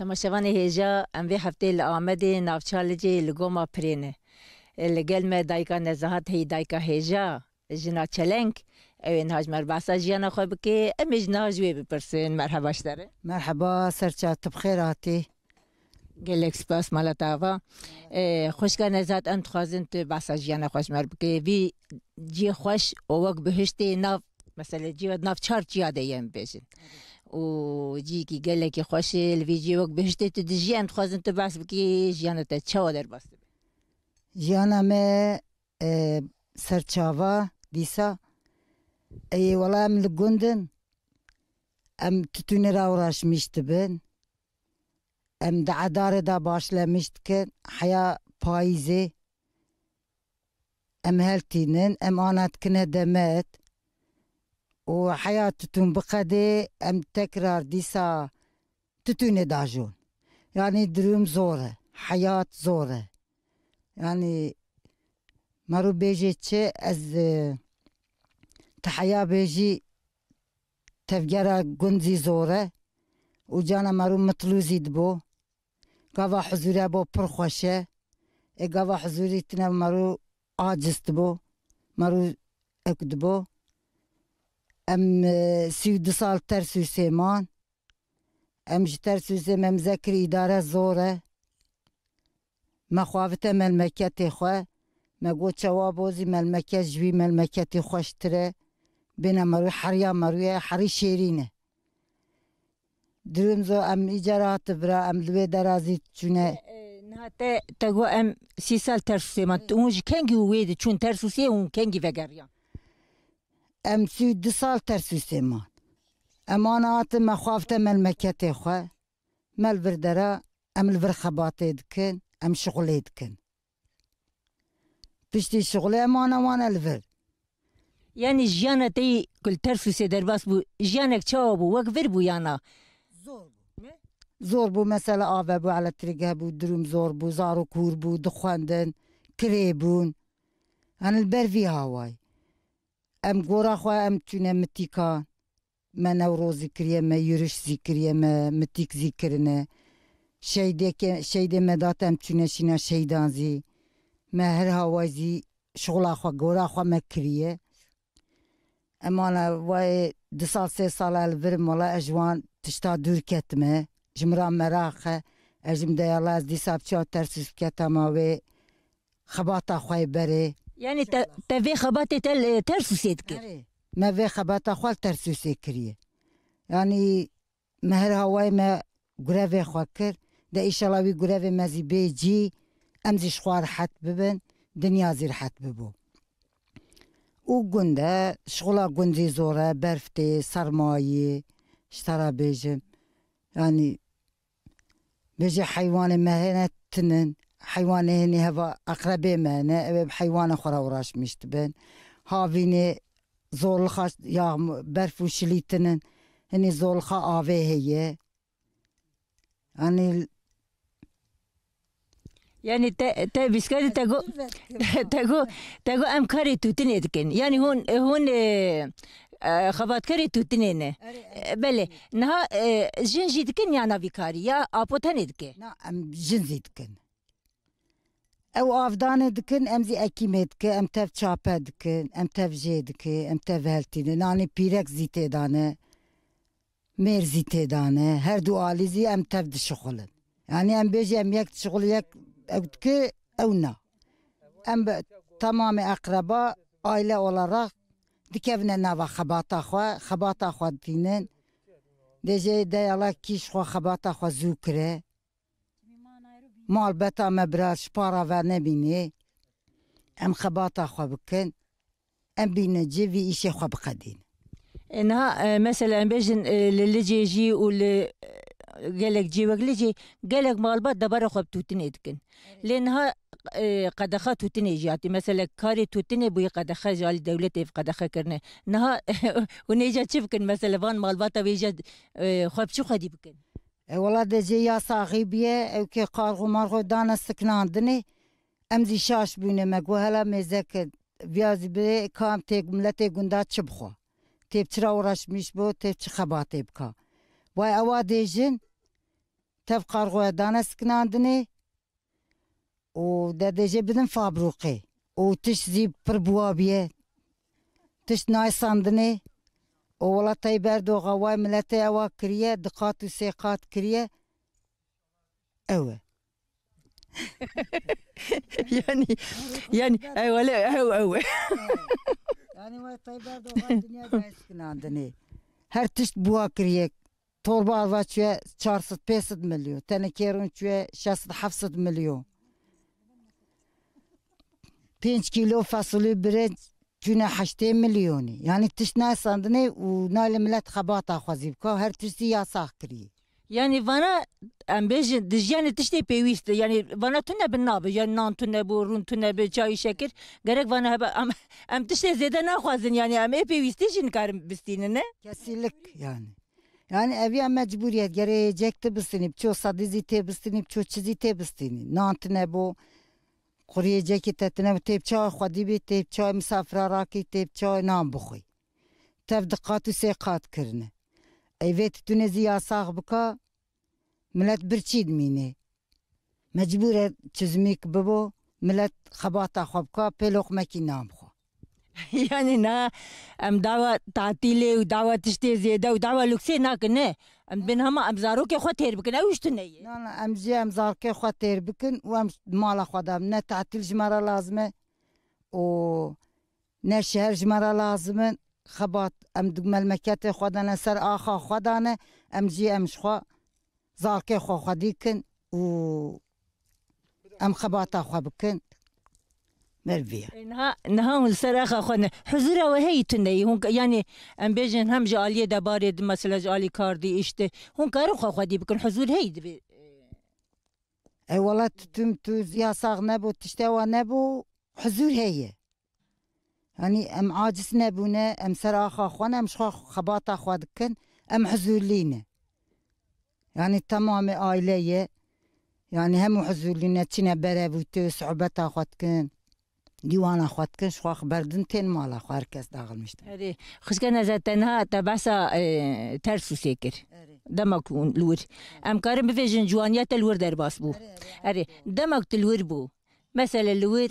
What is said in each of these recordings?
تماشاوانی هیجا ام وی هفته لآمده نافچالجی لگوما پرینه لگل ما دایکا نزاهت هی دایکا هیجا جنا چلنگ اوین هاج مرباسا جیانا خواه بکی امیج ناجوی بپرسین مرحبا شداره مرحبا سرچات بخیراتی گلک سپاس مالتاوا خوشگا نزاهت ام تخوازن تو باسا جیانا خوش مر بکی وی جی خوش اوک بهشتی ناف مثلا جیواد ناف چار جیاده یم بیشن و جی کی گله کی خوشی الویجی وقت بهشتی تو دیجیان خوازن تو بس بکی جیانه تا چه در باست جیانا ما سرچاوا دیسا ای ولی ام لگندن ام تتونی را وراش میشت بن ام دعدار دا باشله میشت کن حیا پاییزه ام هلتینن ام آنات کنه دمت وحياتتون بقدي ام تكرار ديسا تتوني داجون يعني دروم زورة حياة زورة يعني مرو بيجي تشي از تحيا بيجي تفجرا قنزي زورة وجانا مرو مطلوزي دبو قاوا حزوري بو برخوشة قاوا حزوري تنا مرو عاجز دبو مرو اكدبو ام سيود سال ترسو سيمان ام جترسو سيمان مذكر إدارة زورة ما خوافت ملمكتي خوا ما قوت شوابوزي ملمكت جوي ملمكتي خوشتره بنا مروي حريا مروي حري شيرينه درمزو ام إجارات برا ام لوي درازي تشونه نهاته تقو ام 6 سال ترسو سيمان تونج كنجي ويد چون ترسو سيمان كنجي وگريان ام سيود سال ترسو سيمان امانات ما خوافت ملمكتي خوا مال بردرا ام البرخباتي دكن ام شغلي دكن بشتي شغلي امانا وانا الفر يعني جيانا تي كل ترسو سي درباس بو جيانك چاوبو وقفر بو يانا زور بو مثلا آوه بو على تريقه بو دروم زور بو زارو كور بو دخواندن كريبون انا البرفي هاواي ام قورا خواه ام تونه متيكان ما نوروزي كريه ما يرش ذكريه ما متيك ذكرنا شيدي مدات ام تونه شينا شيدان زي ما هر هاواي زي شغلا خواه قورا خواه ما كريه اما انا واي 2 3 سال الفر مولا اجوان تشتا دور كتمه جمران مراخه اجم ديالا از دي سابچا ترسوس كتما و خباتا خواه بره يعني تفي خباتي ترسو سيدك ما في خباتا خواه ترسوسي كريه يعني مهر هواي ما قرافي خواكر دا إيشالاوي قرافي مازي بيجي أمزي شخوار حت ببن دنيا زير حت ببو وقنده شغلا قندي زورة برفتي سرمايي اشترى بيجم يعني بيجي حيوان مهنة تنن حيوان هني هوا أقربي مهنة حيوان خورا وراش مشتبن هاويني زول الخاش يا برفو شليتنن هني زول خا آوه هي يعني تا بسكاري تاقو ام كاري توتني دكن يعني هون خبات كاري توتنين بله نها جنجي دكن يعني بكاري يا ابو تاني دكن نا ام جنزي دكن او افدان دكن امزي اكيمت ام تف چاپه دكن ام تف جيدك ام تف هلتين ناني بيرك زيته دانه مير زيته دانه هر دو آليزي ام تف دشغلن يعني ام بيجي ام يك شغل يك أودك أو نا أم تمام أقرباء عائلة olarak دكيفنا نوا خباتا خوا دينن دجي ديالا كيش خوا خباتا خوا زوكره مال بتا مبراش شبارا و نبيني أم خباتا خوا بكن أم بينجي في إشي خوا بقدين إنها مثلا بيجن اللي جي واللي قالك جي وقلجي قالك مالبات دبارة خوب توتني دكن لأنها قدخة توتني جاتي مثلا كاري توتني بوي قدخة جال دولتي في قدخة كرنه نها ونيجا تشفكن مثلا فان مالبات ويجد خوب شو خدي بكن والله دجي يا صاحبيه أو كي قارغو مارغو دانا سكنان دني أمزي شاش بيني مقو هلا مزاك فيازي بي كام تيك ملتي قندات شبخو تيب ترا وراش مش بو تيب خباتي بكا واي أوا ديجن tev qargoya dane skinandine o dedece bidin fabruqe o tiş zib pır buabiye tiş naysandine o walatay berdoğa vay millete eva kiriye diqat u seqat kiriye ewe yani öyle yani vay tayber doğa dünya beskinandine her tiş bua kiriye torba alvaçya 400-500 milyon tenekerun çüye 600-700 milyon 5 kilo fasulye bire cüne 8 milyoni yani tiş naysandine u nale millet xabata xwazib ka her tişi yasak kiriye yani bana em bejin dijyani tişte pevist yani bana tune bin nabe yani nan tune bu run tune be çay şeker gerek bana hebe em tişte zede naxwazin yani em pevist jin karım bistine ne kesinlik yani. Yani eviye mecburiyet gerekecekti bistinip ço sadizi te bistinip ço çizi te bistini. Nantine bu kuriyeceki tetine bu tep çay xwadibi tep çay misafira raki tep çay nam buxuy. Tev diqqat u seqat kirine. Evet tunezi yasak bika millet birçid mine. Mecbur çizmek bibo millet xabata xwabka pelokmeki nam xwa. yani na em dava tatile u dava tişte zede u dava lükse nakne em ben hama em zaro ke xwater bikne uştune Nana emzi emzarke xwater bikin u em mala xwadam ne tatil jmara lazım o ne şehir jmara lazım xabat em dugmel mekete xwadan eser axa xwadane emzi em şwa zarke xwadikin u em xabata xwabikin merviye نها الصراحة خنا حضور وهي تني هون يعني ام بيجن هم جالية دبارة مثلا جالي كاردي إشته هون كارو خدي بكن حضور هي ey valla tüm yasak ne bu tişteva ne bu huzur heye yani em aciz ne bu ne em seraha xwana em şwa xabata xwadikin em huzurline yani tamamı aileye yani hem huzurline çine berevutu sohbeta xwadikin divana xwadikin şwa xberdin ten mala xwa herkes dağılmıştı. هذه خش كان زتنها تبعسا ترسو سكر دمك لور ام كارم بفيجن جوانيات الور در باس بو اري دمك تلور بو مثلا الور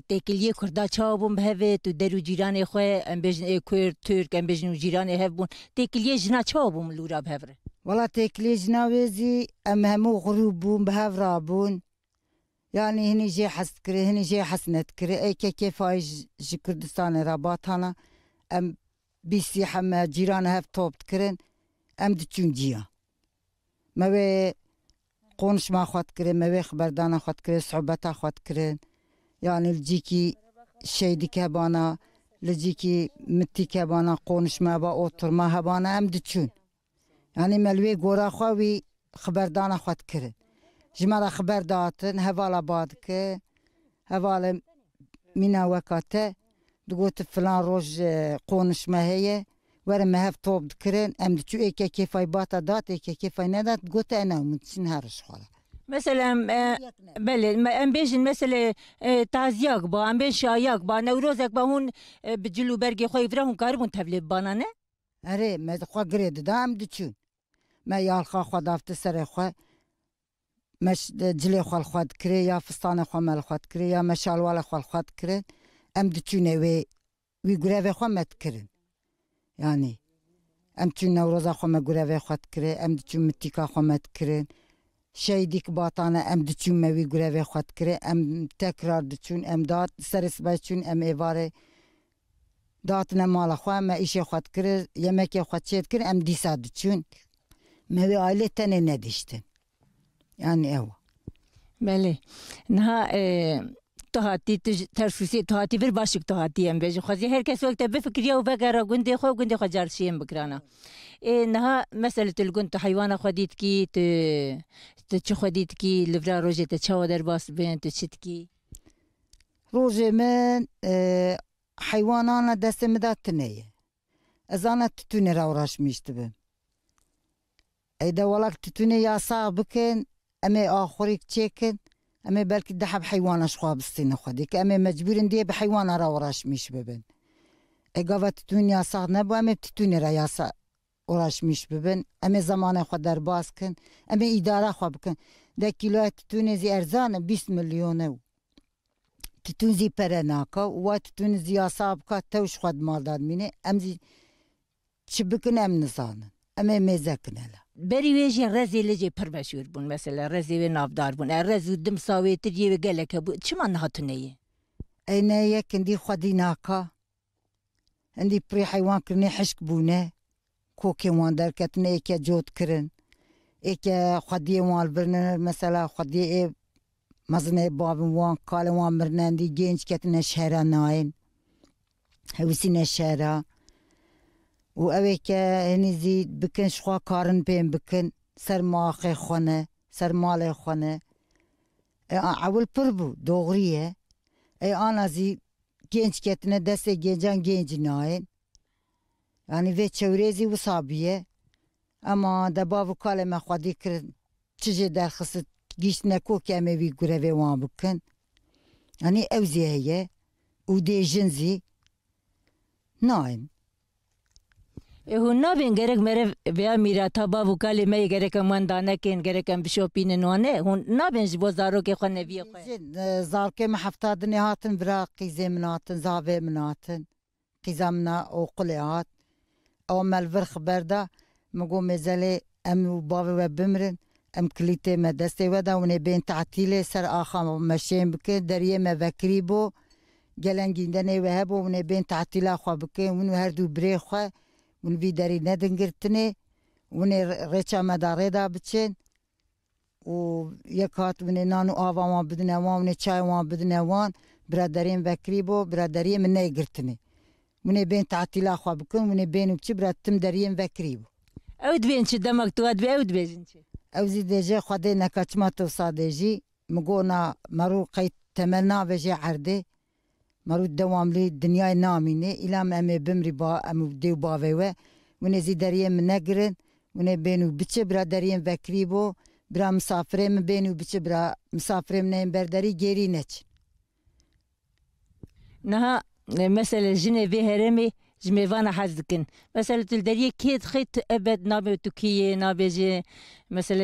تكليه كردا چابم بهوت و درو جيران خو ام بيجن كور ترك ام بيجن جيران هبون تكليه جنا چابم لورا بهور Valla tekliye navezi em hemu grubun behavrabun yani hini jê hest kiri hini jê hesnet kiri eke kefay ji Kurdistanê rabatana em bîsî heme cîran hev top kirin em diçûn ciya me wê konuşma xwe kirin me wê xeberdana xwe kirin sohbeta xwe kirin yani li cîkî şey dike bana li cîkî mitîke bana konuşma ba oturma hebana em diçûn yani me li wê gora xwe wî xeberdana xwe kirin ji me re xeber datin hevala badike hevala mîna weka te digotin filan roj konuşma heye were me hev top dikirin em diçû êke kêfay bata dat êke kêfay nedat digote ene min çin her iş xwara مثلا بله ام بيجن مثلا تعزياك با ام بين شاياك با نوروزك با هون بجلو برگي خوي فرهم كاربون تبلي بانانه erê me dixwe girê dida em diçûn me yalxa xwe davte serê xwe me cilê xwe li xwe dikirê ya fistanê xwe me li xwe dikirê ya me şalwala xwe li xwe dikirin em diçûne wî gurevê xwe me dikirin yani em çûn newroza xwe me gurevê xwe dikirin em diçûn mitîka xwe me dikirin şeydîk batane em diçûn me wî gurevê xwe dikirin em tekrar diçûn em dat serê sibeh çûn em êvarê datine mala xwe me îşê xwe dikirin yemekê xwe çê dikirin em dîsa diçûn me wê ailê tenê nedîştin yani ew بله نها تهاتي ترسوسي تهاتي في باشك تهاتي ام بيجي خزي هركس وقت بفكريه وبقرا قندي خو جارشين بكرانا نها مسألة القنت حيوانة خديتكي تشو خديتكي لفرا روجي تشاو در باس بين تشتكي روجي من حيوانانا دست مدات تنية ازانا تتوني راوراش ميشتبه ايدا ولك تتوني يا صابكن امي اخريك تشيكن امي بلكي دحب حيوانا شخواب السنة خديك امي مجبورين دي بحيوانا راوراش ميش ببن اي قافت تتوني يا صاغ نبو امي بتتوني را يا صاغ uğraşmış bibin. Eme zamanı xwe derbas kin. Eme idara xwe bikin. De kiloya tütûnê zî erzan e 20 milyon ew. Tütûn zî pere naka. Wa tütûn zî yasa bika tewş xwe di malda dimîne. Em zî çi bikin em nizanin. Em ê mêzekin hele. Berî wê jî rezê li cê pir meşhûr bûn. Mesela rezê wê navdar bûn. Rez û dim sawêtir yê wê gelek hebû. Çima nehatûneyê? Ey neyek hindî xwedî naka. Hindî pirê heywankirinê hişk bûne. Kokên wan derketine êke cot kirin. Êke xwediyê wan li birinin. Mesela xwediyê ê mezinê bavên wan kalên wan mirine dî genç ketine şehra nayên. Hewîsîne şehra. û ew êke hinî zî bikin ji xwe karin pê bikin. Ser maxê xwe ne. Ser malê xwe ne. Ewil pir bû. Doğrî ye. Ana zî genç ketine destê gencan genc nayên. Yani vê çewrê zî wisa bûye. Ama de bav û kalê me xwedî kirin. Çi jê derxistit gîştine kokê em ê vî gurevê wan bikin. Yani ew zî heye. û dê jin zî nayên. Hûn nabên gerek mere veya mîrata bav û kalê me yê gerek em wan danekên gerek em bişopînin wan e. Hûn nabên ji bo zarokê xwe neviyê xwe. Zarokê me hefta dinê hatin vira qîzê min hatin, zavê min hatin. Qîza min oqulê hat. Ew me li vir xiber da min got mêzelê em û bavê we bimirin. Em kilîtê me destê we da hûn ê bên tetilê ser axa me şêm bikin. Deriyê me vekirî bû. Gelên gîndenê we hebû hûn ê bên tetîla xwe bikin. Hûn her dû birê xwe hûn vî derî nedingirtinê. Hûn ê rêça me da rêda biçin. û yek hat hûn ê nan û ava wan bidine wan, hûn ê çay wan bidine wan. Biraderiyên vekirî bû, biraderiyê min neyegirtinê. Hûn ê bên tetîla xwe bikin, hûn ê bên û biçin bira tim deriyên vekirî bû. Ew dibên çi demek tu dibê ew dibêjin çi? Ew zî dêje Xwedê neka çima tewsa dêjî. Min got na merû qey temel naveje erdê. Merû dewamlî dinyayê namîne. Îlam em ê bimirî em û dê û bavê we. Hûn ê zî deriyê min negirin. Hûn ê bên û biçin bira deriyên vekirî bû. Bira misafirê min bên û biçin bira misafirê min ên ber derî gerî neçin. Niha mesela jinê vê herêmê ji mêvana hez dikin. Mesela tu li deriyê kê dixî tu ebed nabê Tirkiyeyê nabê jî mesela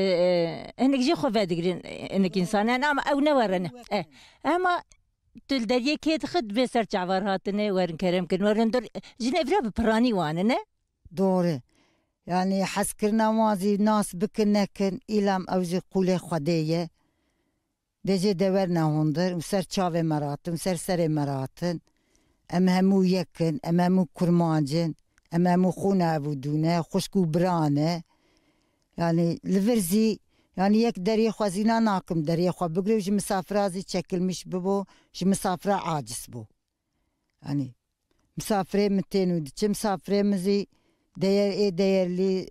hinek jî xwe vedigirin hinek însanan ama ew ne werin. Ama tu li deriyê kê dixî divê ser çavar hatine werin keremkirin werin dur jinê vira bi piranî wan e ne? Doğru. Yani hezkirina wan zî nas bikin nekin. Îlam ew jî qûlê Xwedê ye. Dêjê dewer nehûndir û ser çavê me ratin, ser serê me ratin. Em hemû yekin, em hemû kurmancin, em hemû xûna evûdûne, xuşk û biran e. Yani li vir zî yani yek deriyê xwezîna nakim deriyê xwe bigire û ji misafira zî çekilmiş bibû, ji misafira aciz bû. Yani misafirê min tên û diçim, misafirê min zî ê değerlî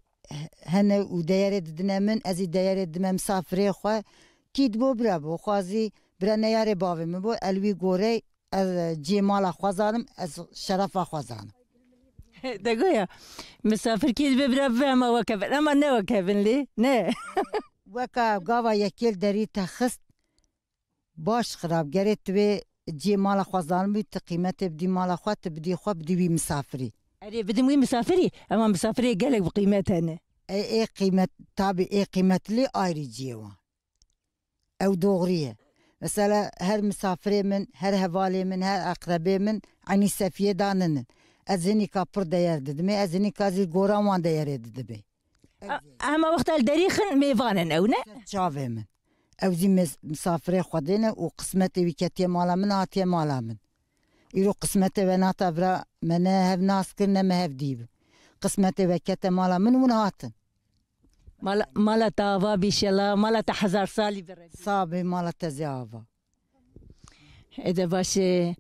hene û değerê didine min, ez ê değerê dime misafirê xwe. Kî dibû bira bû, xwazî bira neyarê bavê min bû, el wî gorê ez cî mala xwe zanim, ez şerefa xwe zanim. De goya misafir kê dibe bira bibe ama wekevin ama ne wekevin lê ne? Weka gava yekêl derî te xist baş xirab gerê tu vê cî mala xwe zanibî tu qîmetê bidî mala xwe tu bidî xwe bidî wî misafirî. Erê bidim wî misafirî ama misafirê gelek bi qîmet hene. Ê qîmet tabi ê qîmetlî ayrı cî wan. Ew doğrî ye. Mesela her misafirê min, her hevalê min, her aqrebê min aynî sefiyê daninin. Ez hinîka pir değer didimê, ez hinîka zî goran wan değerê didibê. Ama wexta li derî xin mêvanin ew ne? Çavê min. Ew zî misafirê Xwedê ne û qismetê wî ketiye mala min hatiye mala min. Îro qismetê we nata vira me ne hev nas kir ne me hev dîbin. Qismetê we kete mala min hûn hatin. Mala te ava bîşela, mala te hezar salî bire. Sabê mala te zê ava. Ede başê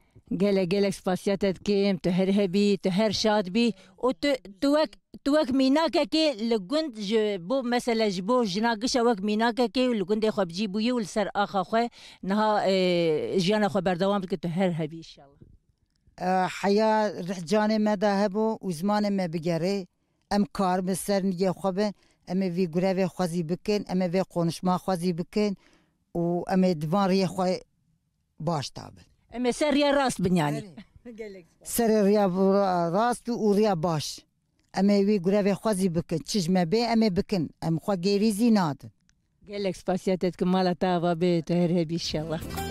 gelek spasiyet dikim, tu her hebî, tu her şad bî û tu wek mînakekê li gund ji bo mesela ji bo jina gişa wek mînakekê û li gundê xwe bicî bûyî û li ser axa xwe niha jiyana xwe berdewam dike tu her hebî înşallah. Heya rihcanê me da hebû û zimanê me bigerê. Em karibin ser nigê xwe bin. Em ê vî gurevê xwe zî bikin, em ê vê konuşma xwe zî bikin û em ê divan rêyê xwe baş dabin. Em ê ser rêya rast bin yanî. Serê rêya rast û rêya baş. ام وی گروه خوازی بکن چشمه به ام بکن ام خوا گریزی نادن gelek spasiyet etkin mala tava be teher hebi inşallah.